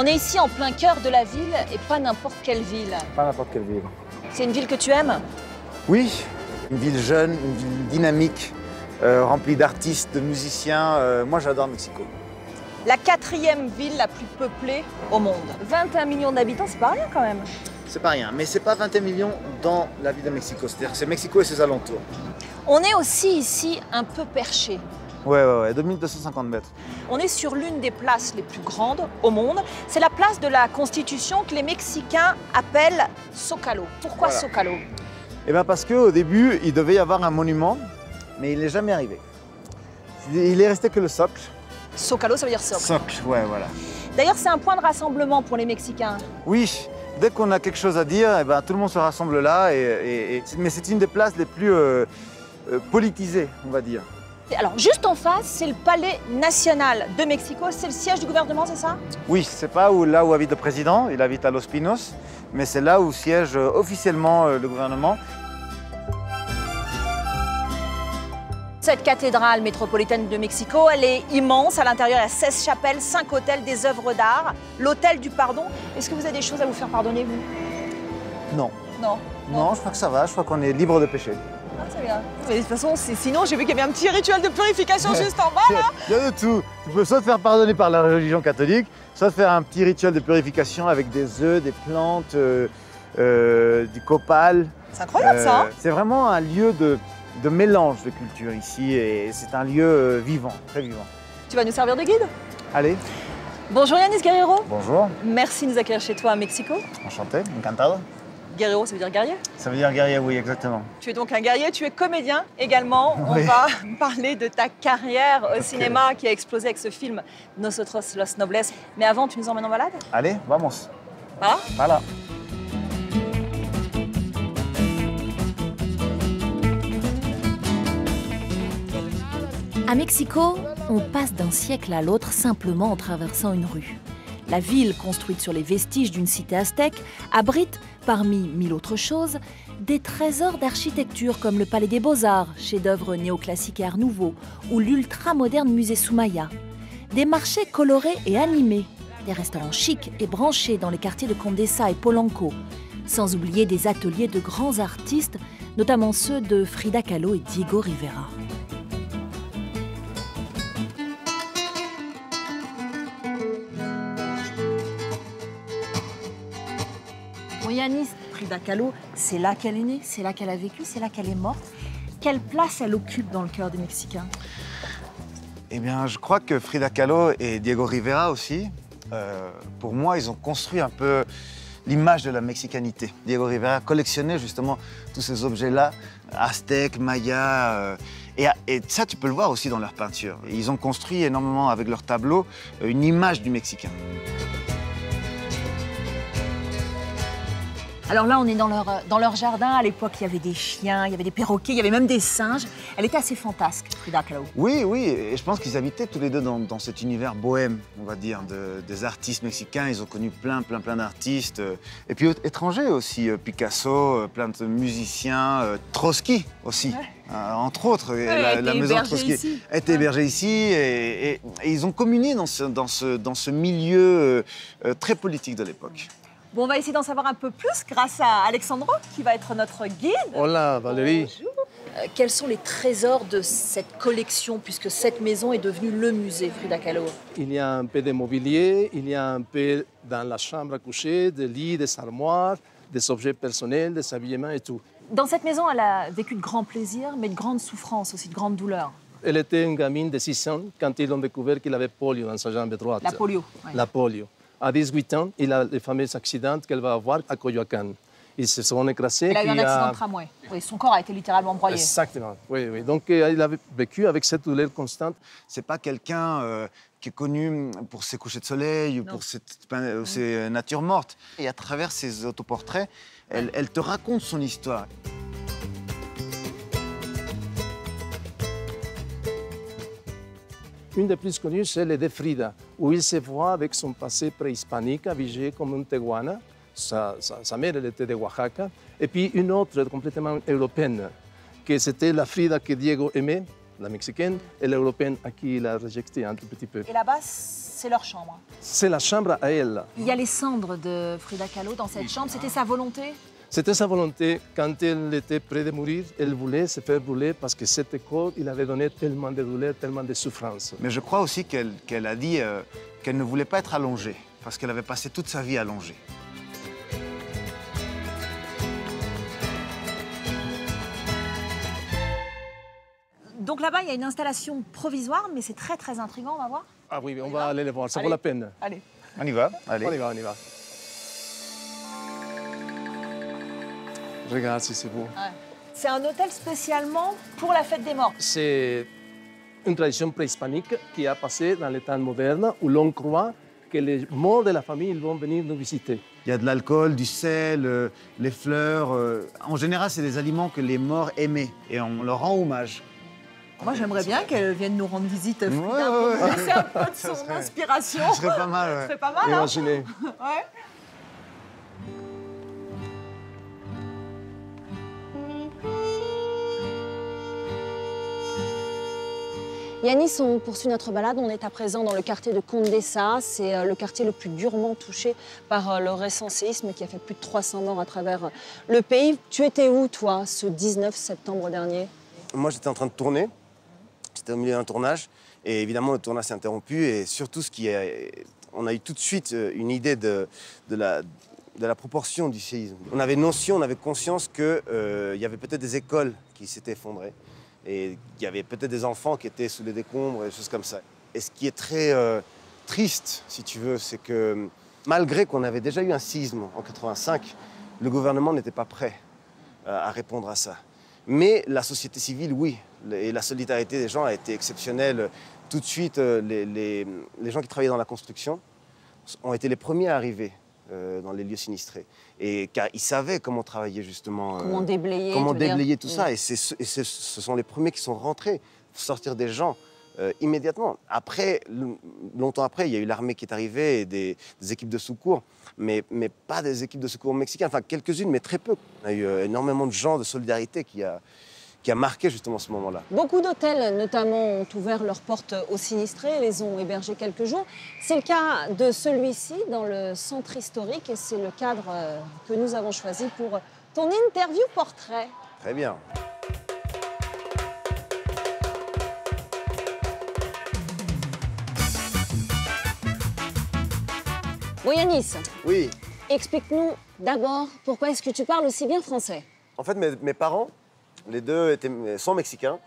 On est ici en plein cœur de la ville et pas n'importe quelle ville. Pas n'importe quelle ville. C'est une ville que tu aimes? Oui, une ville jeune, une ville dynamique, remplie d'artistes, de musiciens. Moi, j'adore Mexico. La 4e ville la plus peuplée au monde. 21 millions d'habitants, c'est pas rien quand même. C'est pas rien, mais c'est pas 21 millions dans la ville de Mexico. C'est-à-dire que c'est Mexico et ses alentours. On est aussi ici un peu perché. Ouais, 2250 mètres. On est sur l'une des places les plus grandes au monde. C'est la place de la Constitution que les Mexicains appellent Zócalo. Pourquoi Voilà. Zócalo? Eh bien parce qu'au début, il devait y avoir un monument, mais il n'est jamais arrivé. Il est resté que le socle. Zócalo, ça veut dire socle. Socle, ouais, voilà. D'ailleurs, c'est un point de rassemblement pour les Mexicains. Oui, dès qu'on a quelque chose à dire, eh ben, tout le monde se rassemble là. Mais c'est une des places les plus politisées, on va dire. Alors, juste en face, c'est le Palais national de Mexico. C'est le siège du gouvernement, c'est ça? Oui, c'est pas là où habite le président, il habite à Los Pinos, mais c'est là où siège officiellement le gouvernement. Cette cathédrale métropolitaine de Mexico, elle est immense. À l'intérieur, il y a 16 chapelles, 5 hôtels, des œuvres d'art, l'hôtel du pardon. Est-ce que vous avez des choses à vous faire pardonner, vous? Non. Non. Non, je crois que ça va, je crois qu'on est libre de péché. Ah, c'est bien. Mais de toute façon, sinon, j'ai vu qu'il y avait un petit rituel de purification juste en bas, là. Il y a de tout. Tu peux soit te faire pardonner par la religion catholique, soit faire un petit rituel de purification avec des œufs, des plantes, du copal. C'est incroyable, ça, hein? C'est vraiment un lieu de mélange de culture ici et c'est un lieu vivant, très vivant. Tu vas nous servir de guide? Allez. Bonjour Yanis Guerrero. Bonjour. Merci de nous accueillir chez toi à Mexico. Enchanté, encantado. Guerrero, ça veut dire guerrier? Ça veut dire guerrier, oui, exactement. Tu es donc un guerrier, tu es comédien également. Oui. On va parler de ta carrière au cinéma qui a explosé avec ce film Nosotros los Nobles. Mais avant, tu nous emmènes en balade? Allez, vamos. Voilà. Voilà. À Mexico, on passe d'un siècle à l'autre simplement en traversant une rue. La ville, construite sur les vestiges d'une cité aztèque, abrite, parmi mille autres choses, des trésors d'architecture comme le Palais des Beaux-Arts, chef-d'œuvre néoclassique et art nouveau, ou l'ultra-moderne musée Soumaya. Des marchés colorés et animés, des restaurants chics et branchés dans les quartiers de Condesa et Polanco, sans oublier des ateliers de grands artistes, notamment ceux de Frida Kahlo et Diego Rivera. Yanis, Frida Kahlo, c'est là qu'elle est née, c'est là qu'elle a vécu, c'est là qu'elle est morte. Quelle place elle occupe dans le cœur des Mexicains? Eh bien, je crois que Frida Kahlo et Diego Rivera aussi, pour moi, ils ont construit un peu l'image de la mexicanité. Diego Rivera collectionnait justement tous ces objets-là, aztèques, mayas, et ça, tu peux le voir aussi dans leurs peintures. Ils ont construit énormément avec leurs tableaux une image du Mexicain. Alors là, on est dans leur jardin. À l'époque, il y avait des chiens, il y avait des perroquets, il y avait même des singes. Elle était assez fantasque, Frida Kahlo. Oui, et je pense qu'ils habitaient tous les deux dans cet univers bohème, on va dire, des artistes mexicains. Ils ont connu plein d'artistes. Et puis étrangers aussi, Picasso, plein de musiciens, Trotsky aussi, entre autres. Ouais, la maison Trotsky a été hébergée ici. Et ils ont communié dans ce milieu très politique de l'époque. Bon, on va essayer d'en savoir un peu plus grâce à Alexandro, qui va être notre guide. Hola, Valérie. Bonjour. Quels sont les trésors de cette collection, puisque cette maison est devenue le musée Frida Kahlo? Il y a un peu de mobilier, il y a un peu dans la chambre à coucher, des lits, des armoires, des objets personnels, des habillements et tout. Dans cette maison, elle a vécu de grands plaisirs, mais de grandes souffrances aussi, de grandes douleurs. Elle était une gamine de 6 ans quand ils ont découvert qu'il avait polio dans sa jambe droite. La polio. Ouais. La polio. À 18 ans, il a le fameux accident qu'elle va avoir à Coyoacán. Ils se sont écrasés. Elle a eu un accident de tramway. Oui, son corps a été littéralement broyé. Exactement, oui. Donc, il avait vécu avec cette douleur constante. C'est pas quelqu'un qui est connu pour ses couchers de soleil ou pour ses natures mortes. Et à travers ses autoportraits, elle te raconte son histoire. Une des plus connues, c'est le de Frida, où il se voit avec son passé préhispanique, habillé comme une teguana. Sa mère, elle était de Oaxaca. Et puis une autre complètement européenne, que c'était la Frida que Diego aimait, la mexicaine, et l'européenne à qui il a rejeté un tout petit peu. Et là-bas, c'est leur chambre. C'est la chambre à elle. Il y a les cendres de Frida Kahlo dans cette chambre. C'était sa volonté? C'était sa volonté. Quand elle était près de mourir, elle voulait se faire brûler parce que cet corps, il avait donné tellement de douleur, tellement de souffrance. Mais je crois aussi qu'elle a dit qu'elle ne voulait pas être allongée, parce qu'elle avait passé toute sa vie allongée. Donc là-bas, il y a une installation provisoire, mais c'est très très intriguant, on va voir. Ah oui, on va aller les voir, ça vaut la peine. Allez. On y va, allez. On y va, on y va. Regarde si c'est beau. Ouais. C'est un hôtel spécialement pour la fête des morts. C'est une tradition préhispanique qui a passé dans les temps modernes où l'on croit que les morts de la famille ils vont venir nous visiter. Il y a de l'alcool, du sel, les fleurs. En général, c'est des aliments que les morts aimaient et on leur rend hommage. Moi, j'aimerais bien qu'elle vienne nous rendre visite, Frida, Ouais. pour nous laisser un peu de son inspiration. Ce serait pas mal, ouais. Ce serait pas mal, hein? Imaginez. Ouais. Yanis, on poursuit notre balade. On est à présent dans le quartier de Condesa. C'est le quartier le plus durement touché par le récent séisme qui a fait plus de 300 morts à travers le pays. Tu étais où, toi, ce 19 septembre dernier? Moi, j'étais en train de tourner. J'étais au milieu d'un tournage. Et évidemment, le tournage s'est interrompu. Et surtout, on a eu tout de suite une idée de la proportion du séisme. On avait notion, on avait conscience qu'il y avait peut-être des écoles qui s'étaient effondrées. Et il y avait peut-être des enfants qui étaient sous les décombres, des choses comme ça. Et ce qui est très triste, si tu veux, c'est que malgré qu'on avait déjà eu un séisme en 85, le gouvernement n'était pas prêt à répondre à ça. Mais la société civile, oui. Et la solidarité des gens a été exceptionnelle. Tout de suite, les gens qui travaillaient dans la construction ont été les premiers à arriver dans les lieux sinistrés. Et car ils savaient comment travailler justement. Comment déblayer tout ça. Et ce sont les premiers qui sont rentrés pour sortir des gens immédiatement. Après, longtemps après, il y a eu l'armée qui est arrivée et des équipes de secours, mais pas des équipes de secours mexicaines. Enfin, quelques-unes, mais très peu. On a eu énormément de gens de solidarité qui a marqué justement ce moment-là. Beaucoup d'hôtels, notamment, ont ouvert leurs portes aux sinistrés, les ont hébergés quelques jours. C'est le cas de celui-ci, dans le centre historique, et c'est le cadre que nous avons choisi pour ton interview portrait. Très bien. Bon, Yanis, Oui. explique-nous d'abord pourquoi est-ce que tu parles aussi bien français. En fait, mes parents, les deux sont mexicains.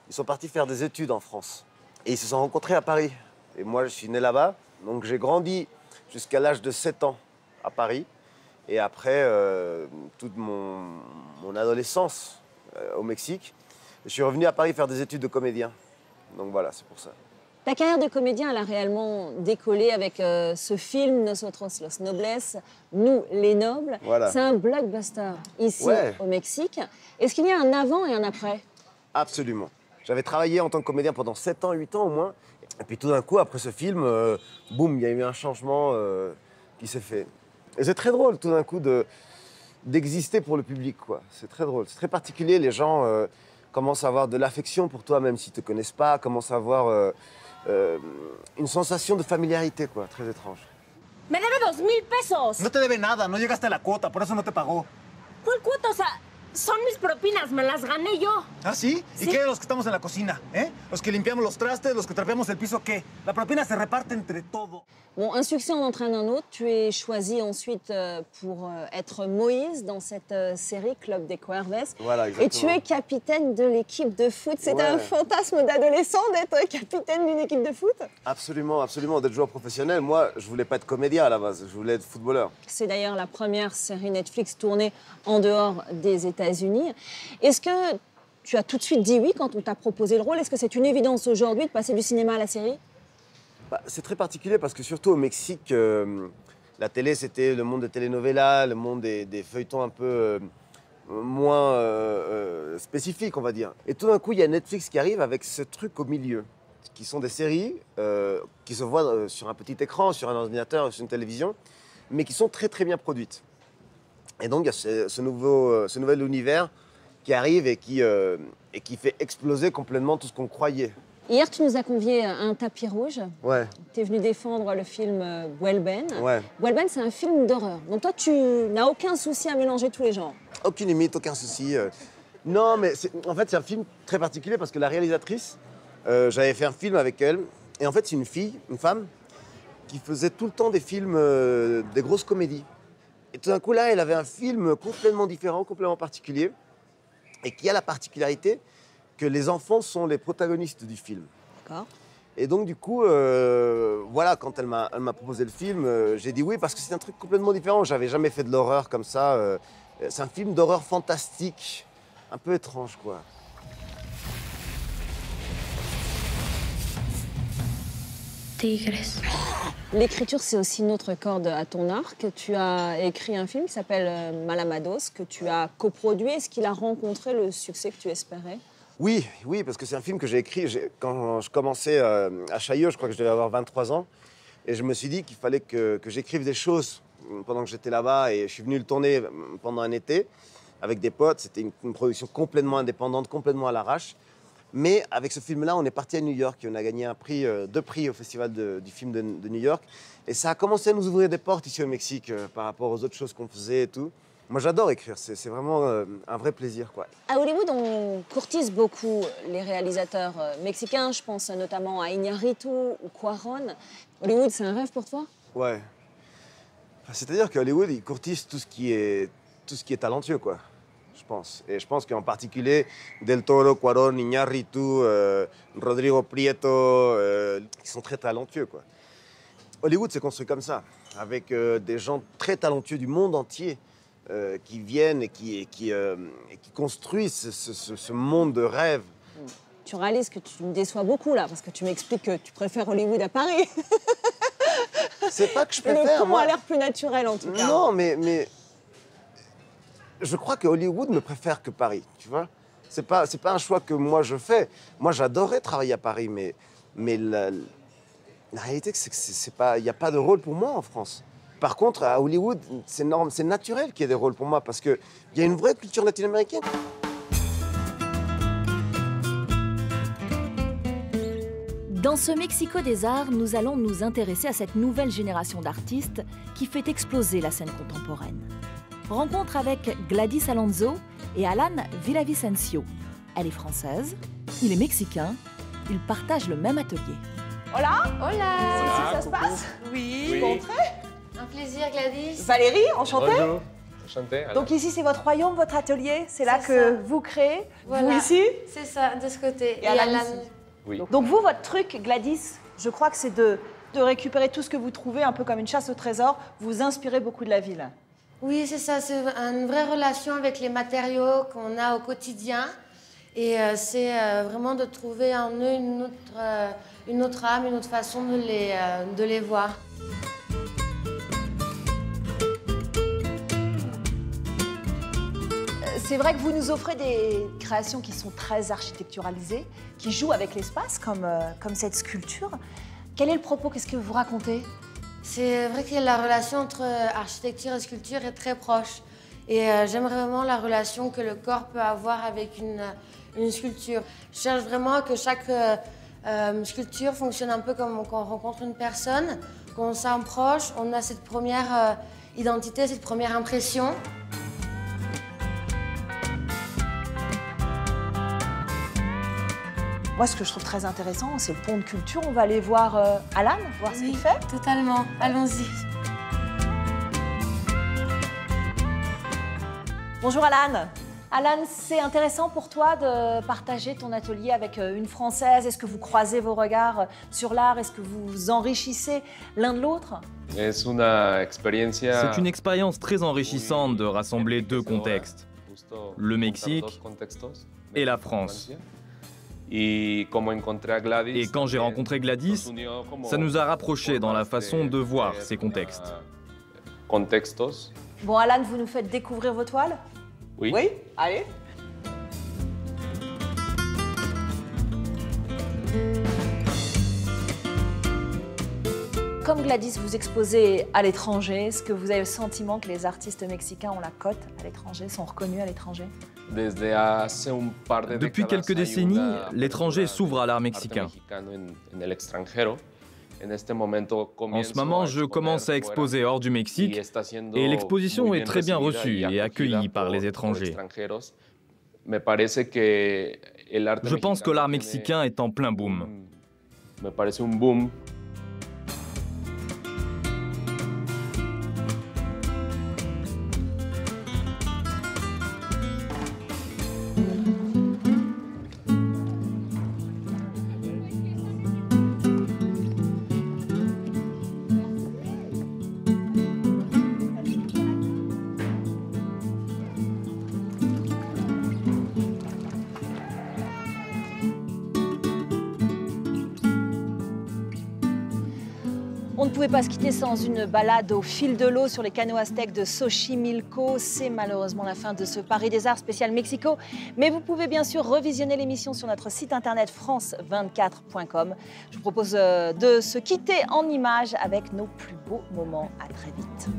Ils sont partis faire des études en France. Et ils se sont rencontrés à Paris. Et moi, je suis né là-bas. Donc, j'ai grandi jusqu'à l'âge de 7 ans à Paris. Et après, toute mon adolescence au Mexique, je suis revenu à Paris faire des études de comédien. Donc voilà, c'est pour ça. Ta carrière de comédien, elle a réellement décollé avec ce film Nosotros los Nobles, Nous les Nobles. Voilà. C'est un blockbuster ici au Mexique. Est-ce qu'il y a un avant et un après? Absolument. J'avais travaillé en tant que comédien pendant 7 ans, 8 ans au moins. Et puis tout d'un coup, après ce film, boum, il y a eu un changement qui s'est fait. Et c'est très drôle tout d'un coup d'exister pour le public, quoi. C'est très drôle, c'est très particulier. Les gens commencent à avoir de l'affection pour toi, même s'ils ne te connaissent pas, commencent à avoir une sensation de familiarité, quoi, très étrange. Me debe 2,000 pesos. No te debe nada, no llegaste a la cuota, por eso no te pagó. ¿Cuál cuota? O sea, son mis propinas, me las gané yo. ¿Ah, sí? ¿Y qué de los que estamos en la cocina? ¿Eh? Los que limpiamos los trastes, los que trapeamos el piso, ¿qué? La propina se reparte entre todo. Bon, un succès en entraîne un autre. Tu es choisi ensuite pour être Moïse dans cette série Club des Cuerves. Voilà, exactement. Et tu es capitaine de l'équipe de foot. C'était un fantasme d'adolescent d'être capitaine d'une équipe de foot? Absolument, absolument, d'être joueur professionnel. Moi, je voulais pas être comédien à la base, je voulais être footballeur. C'est d'ailleurs la première série Netflix tournée en dehors des États-Unis. Est-ce que tu as tout de suite dit oui quand on t'a proposé le rôle? Est-ce que c'est une évidence aujourd'hui de passer du cinéma à la série? C'est très particulier parce que surtout au Mexique, la télé, c'était le monde des telenovelas, le monde des feuilletons un peu moins spécifiques, on va dire. Et tout d'un coup, il y a Netflix qui arrive avec ce truc au milieu, qui sont des séries qui se voient sur un petit écran, sur un ordinateur, sur une télévision, mais qui sont très très bien produites. Et donc, il y a ce nouvel univers qui arrive et qui fait exploser complètement tout ce qu'on croyait. Hier, tu nous as conviés à un tapis rouge. Ouais, Tu es venu défendre le film Welben. ouais. Welben, c'est un film d'horreur. Donc toi, tu n'as aucun souci à mélanger tous les genres. Aucune limite, aucun souci. Non, mais en fait, c'est un film très particulier parce que la réalisatrice, j'avais fait un film avec elle. Et en fait, c'est une fille, une femme, qui faisait tout le temps des films, des grosses comédies. Et tout d'un coup, là, elle avait un film complètement différent, complètement particulier, et qui a la particularité que les enfants sont les protagonistes du film. D'accord. Et donc, du coup, voilà, quand elle m'a proposé le film, j'ai dit oui, parce que c'est un truc complètement différent. J'avais jamais fait de l'horreur comme ça. C'est un film d'horreur fantastique, un peu étrange, quoi. Tigres. L'écriture, c'est aussi une autre corde à ton arc. Tu as écrit un film qui s'appelle Malamados, que tu as coproduit. Est-ce qu'il a rencontré le succès que tu espérais? Oui, oui, parce que c'est un film que j'ai écrit quand je commençais à Chaillot, je crois que je devais avoir 23 ans. Et je me suis dit qu'il fallait que j'écrive des choses pendant que j'étais là-bas. Et je suis venu le tourner pendant un été avec des potes. C'était une production complètement indépendante, complètement à l'arrache. Mais avec ce film-là, on est parti à New York et on a gagné deux prix au Festival du film de New York. Et ça a commencé à nous ouvrir des portes ici au Mexique par rapport aux autres choses qu'on faisait et tout. Moi, j'adore écrire, c'est vraiment un vrai plaisir, quoi. À Hollywood, on courtise beaucoup les réalisateurs mexicains. Je pense notamment à Iñárritu ou Cuarón. Hollywood, c'est un rêve pour toi? Ouais. Enfin, c'est-à-dire qu'à Hollywood, ils courtisent tout ce qui est talentueux, quoi. Je pense. Et je pense qu'en particulier, Del Toro, Cuarón, Iñárritu, Rodrigo Prieto, qui sont très talentueux, quoi. Hollywood s'est construit comme ça, avec des gens très talentueux du monde entier qui viennent et qui construisent ce monde de rêve. Tu réalises que tu me déçois beaucoup, là, parce que tu m'expliques que tu préfères Hollywood à Paris. C'est pas que je Le préfère, ton moi. a l'air plus naturel, en tout cas. Non, mais je crois que Hollywood me préfère que Paris, tu vois. C'est pas un choix que moi je fais. Moi, j'adorais travailler à Paris, mais la réalité, c'est que il n'y a pas de rôle pour moi en France. Par contre, à Hollywood, c'est naturel qu'il y ait des rôles pour moi parce qu'il y a une vraie culture latino-américaine. Dans ce Mexico des arts, nous allons nous intéresser à cette nouvelle génération d'artistes qui fait exploser la scène contemporaine. Rencontre avec Gladys Alonso et Alan Villavicencio. Elle est française, il est mexicain, ils partagent le même atelier. Hola. Hola. C'est ici que ça se passe? Oui. Entrez. Un plaisir, Gladys. Valérie, enchantée. Bonjour. Enchanté. Donc ici, c'est votre royaume, votre atelier. C'est là C'est que ça. vous créez. Voilà. Vous ici. C'est ça, de ce côté. Et Alan ici. Oui. Donc vous, votre truc, Gladys, je crois que c'est de récupérer tout ce que vous trouvez, un peu comme une chasse au trésor. Vous inspirez beaucoup de la ville. Oui, c'est ça. C'est une vraie relation avec les matériaux qu'on a au quotidien. Et c'est vraiment de trouver en eux une autre âme, une autre façon de les voir. C'est vrai que vous nous offrez des créations qui sont très architecturalisées, qui jouent avec l'espace, comme cette sculpture. Quel est le propos? Qu'est-ce que vous racontez? C'est vrai que la relation entre architecture et sculpture est très proche. Et j'aime vraiment la relation que le corps peut avoir avec une sculpture. Je cherche vraiment que chaque sculpture fonctionne un peu comme quand on rencontre une personne, quand on s'approche, on a cette première identité, cette première impression. Moi, ce que je trouve très intéressant, c'est le pont de culture. On va aller voir Alan, voir ce qu'il fait. Totalement. Allons-y. Bonjour Alan. Alan, c'est intéressant pour toi de partager ton atelier avec une Française. Est-ce que vous croisez vos regards sur l'art? Est-ce que vous vous enrichissez l'un de l'autre? C'est une expérience très enrichissante de rassembler deux contextes, le Mexique et la France. Et quand j'ai rencontré Gladys, ça nous a rapprochés dans la façon de voir ces contextes. Bon, Alan, vous nous faites découvrir vos toiles? Oui. Oui, allez. comme Gladys, vous exposez à l'étranger. Est-ce que vous avez le sentiment que les artistes mexicains ont la cote à l'étranger, sont reconnus à l'étranger? Depuis quelques décennies, l'étranger s'ouvre à l'art mexicain. En ce moment, je commence à exposer hors du Mexique et l'exposition est très bien reçue et accueillie par les étrangers. Je pense que l'art mexicain est en plein boom. On ne pouvait pas se quitter sans une balade au fil de l'eau sur les canaux aztèques de Xochimilco. C'est malheureusement la fin de ce Paris des Arts spécial Mexico. Mais vous pouvez bien sûr revisionner l'émission sur notre site internet france24.com. Je vous propose de se quitter en images avec nos plus beaux moments. À très vite.